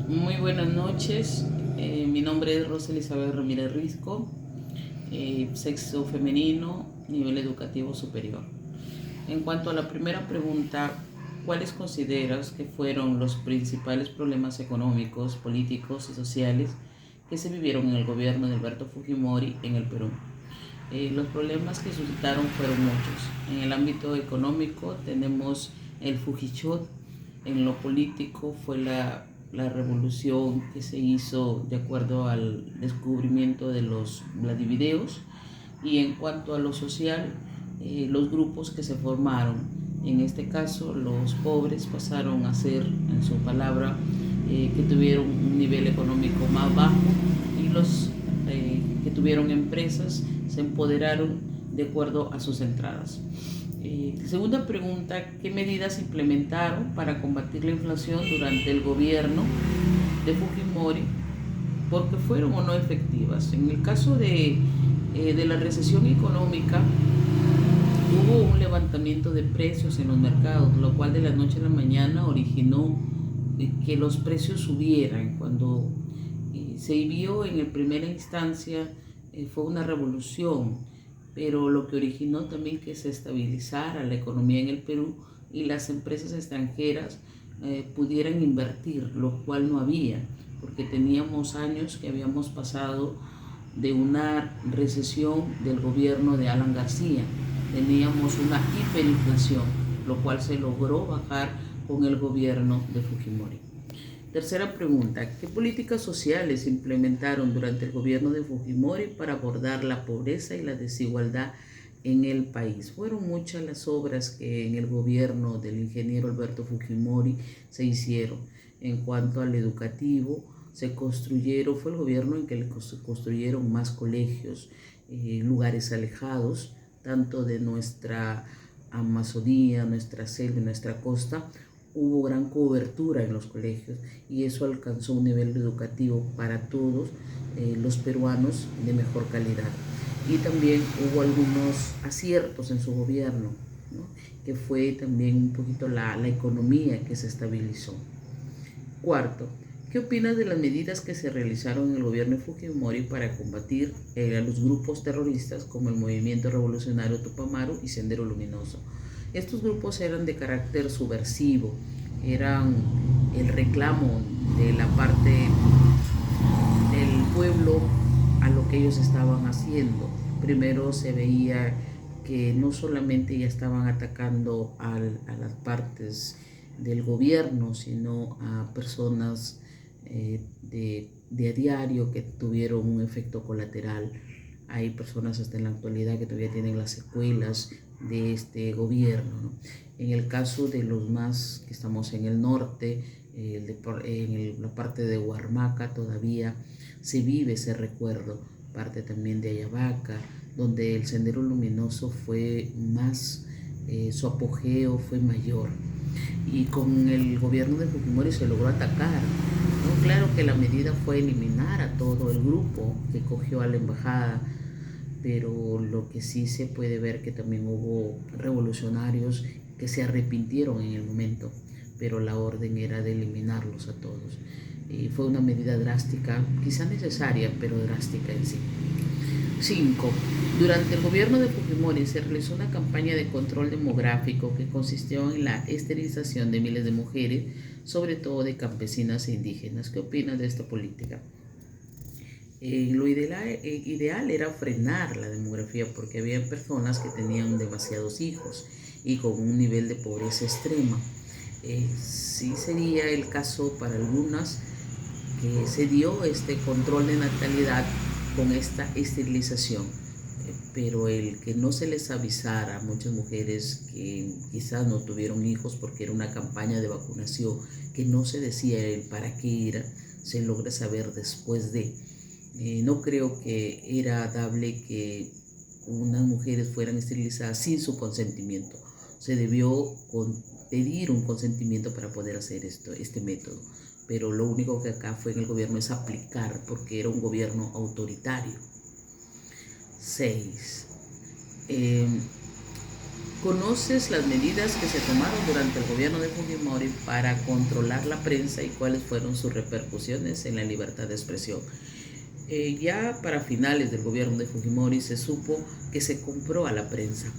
Muy buenas noches. Mi nombre es Rosa Elizabeth Ramírez Risco, sexo femenino, nivel educativo superior. En cuanto a la primera pregunta, ¿cuáles consideras que fueron los principales problemas económicos, políticos y sociales que se vivieron en el gobierno de Alberto Fujimori en el Perú? Los problemas que suscitaron fueron muchos. En el ámbito económico tenemos el Fujichot, en lo político fue la revolución que se hizo de acuerdo al descubrimiento de los Vladivideos, y en cuanto a lo social, los grupos que se formaron. En este caso, los pobres pasaron a ser, en su palabra, que tuvieron un nivel económico más bajo, y los que tuvieron empresas se empoderaron de acuerdo a sus entradas. Segunda pregunta, ¿qué medidas implementaron para combatir la inflación durante el gobierno de Fujimori? Porque fueron o no efectivas. En el caso de la recesión económica, hubo un levantamiento de precios en los mercados, lo cual de la noche a la mañana originó que los precios subieran. Cuando se vio en primera instancia, fue una revolución, pero lo que originó también que se estabilizara la economía en el Perú y las empresas extranjeras pudieran invertir, lo cual no había, porque teníamos años que habíamos pasado de una recesión del gobierno de Alan García. Teníamos una hiperinflación, lo cual se logró bajar con el gobierno de Fujimori. Tercera pregunta, ¿qué políticas sociales se implementaron durante el gobierno de Fujimori para abordar la pobreza y la desigualdad en el país? Fueron muchas las obras que en el gobierno del ingeniero Alberto Fujimori se hicieron. En cuanto al educativo, fue el gobierno en que se construyeron más colegios, lugares alejados, tanto de nuestra Amazonía, nuestra selva, nuestra costa. Hubo gran cobertura en los colegios y eso alcanzó un nivel educativo para todos los peruanos de mejor calidad. Y también hubo algunos aciertos en su gobierno, ¿no? Que fue también un poquito la economía que se estabilizó. Cuarto, ¿qué opinas de las medidas que se realizaron en el gobierno de Fujimori para combatir a los grupos terroristas como el Movimiento Revolucionario Tupamaru y Sendero Luminoso? Estos grupos eran de carácter subversivo, eran el reclamo de la parte del pueblo a lo que ellos estaban haciendo. Primero se veía que no solamente ya estaban atacando a las partes del gobierno, sino a personas de a diario que tuvieron un efecto colateral. Hay personas hasta en la actualidad que todavía tienen las secuelas de este gobierno, ¿no? En el caso de los más que estamos en el norte, la parte de Huarmaca todavía se vive ese recuerdo, parte también de Ayabaca, donde el Sendero Luminoso fue más, su apogeo fue mayor. Y con el gobierno de Fujimori se logró atacar, ¿no? Claro que la medida fue eliminar a todo el grupo que cogió a la embajada, pero lo que sí se puede ver que también hubo revolucionarios que se arrepintieron en el momento, pero la orden era de eliminarlos a todos. Y fue una medida drástica, quizá necesaria, pero drástica en sí. 5. Durante el gobierno de Fujimori se realizó una campaña de control demográfico que consistió en la esterilización de miles de mujeres, sobre todo de campesinas e indígenas. ¿Qué opinas de esta política? Lo ideal era frenar la demografía porque había personas que tenían demasiados hijos y con un nivel de pobreza extrema. Sí sería el caso para algunas que se dio este control de natalidad con esta esterilización, pero el que no se les avisara a muchas mujeres que quizás no tuvieron hijos porque era una campaña de vacunación que no se decía el para qué era, se logra saber después de. No creo que era dable que unas mujeres fueran esterilizadas sin su consentimiento. Se debió pedir un consentimiento para poder hacer este método. Pero lo único que acá fue en el gobierno es aplicar, porque era un gobierno autoritario. 6. ¿Conoces las medidas que se tomaron durante el gobierno de Fujimori para controlar la prensa y cuáles fueron sus repercusiones en la libertad de expresión? Ya para finales del gobierno de Fujimori se supo que se compró a la prensa.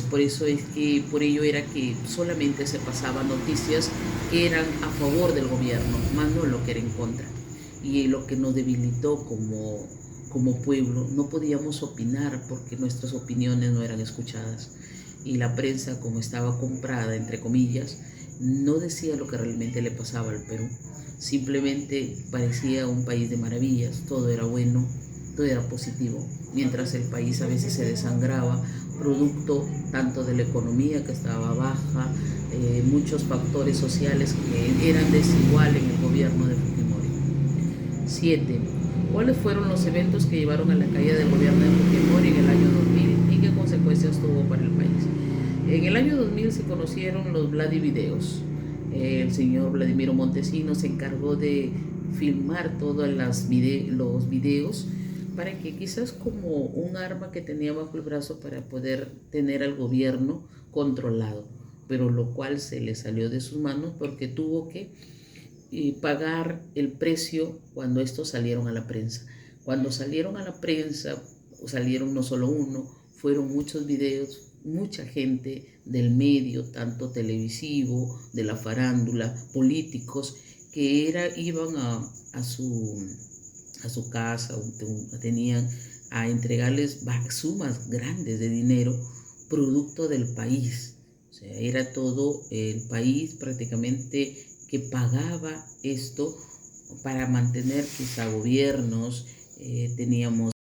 Por ello era que solamente se pasaban noticias que eran a favor del gobierno, más no lo que era en contra. Y lo que nos debilitó como pueblo, no podíamos opinar porque nuestras opiniones no eran escuchadas. Y la prensa, como estaba comprada, entre comillas, no decía lo que realmente le pasaba al Perú. Simplemente parecía un país de maravillas, todo era bueno, todo era positivo, mientras el país a veces se desangraba, producto tanto de la economía que estaba baja, muchos factores sociales que eran desiguales en el gobierno de Fujimori. 7. ¿Cuáles fueron los eventos que llevaron a la caída del gobierno de Fujimori en el año 2000 y qué consecuencias tuvo para el país? En el año 2000 se conocieron los Vladivideos. El señor Vladimiro Montesinos se encargó de filmar todos los videos para que quizás como un arma que tenía bajo el brazo para poder tener al gobierno controlado, pero lo cual se le salió de sus manos porque tuvo que pagar el precio cuando estos salieron a la prensa. Cuando salieron a la prensa, salieron no solo uno, fueron muchos videos, mucha gente del medio, tanto televisivo, de la farándula, políticos, que iban a su casa, tenían a entregarles sumas grandes de dinero, producto del país. O sea, era todo el país prácticamente que pagaba esto para mantener quizá gobiernos, teníamos